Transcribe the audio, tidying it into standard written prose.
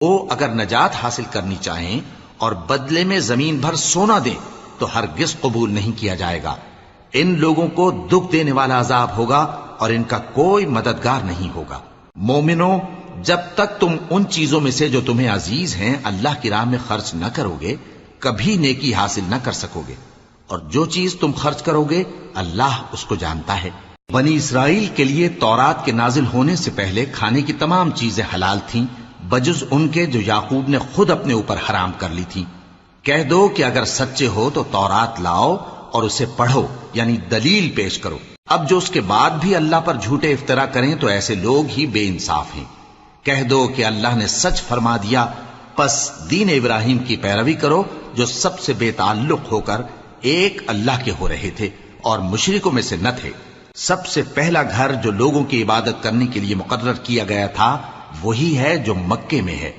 وہ اگر نجات حاصل کرنی چاہیں اور بدلے میں زمین بھر سونا دیں تو ہرگز قبول نہیں کیا جائے گا۔ ان لوگوں کو دکھ دینے والا عذاب ہوگا اور ان کا کوئی مددگار نہیں ہوگا۔ مومنوں، جب تک تم ان چیزوں میں سے جو تمہیں عزیز ہیں اللہ کی راہ میں خرچ نہ کرو گے کبھی نیکی حاصل نہ کر سکو گے، اور جو چیز تم خرچ کرو گے اللہ اس کو جانتا ہے۔ بنی اسرائیل کے لیے تورات کے نازل ہونے سے پہلے کھانے کی تمام چیزیں حلال تھیں بجز ان کے جو یعقوب نے خود اپنے اوپر حرام کر لی تھی۔ کہہ دو کہ اگر سچے ہو تو تورات لاؤ اور اسے پڑھو، یعنی دلیل پیش کرو۔ اب جو اس کے بعد بھی اللہ پر جھوٹے افطرا کریں تو ایسے لوگ ہی بے انصاف ہیں۔ کہہ دو کہ اللہ نے سچ فرما دیا، پس دین ابراہیم کی پیروی کرو جو سب سے بے تعلق ہو کر ایک اللہ کے ہو رہے تھے اور مشرکوں میں سے نہ تھے۔ سب سے پہلا گھر جو لوگوں کی عبادت کرنے کے لیے مقرر کیا گیا تھا وہی ہے جو مکے میں ہے۔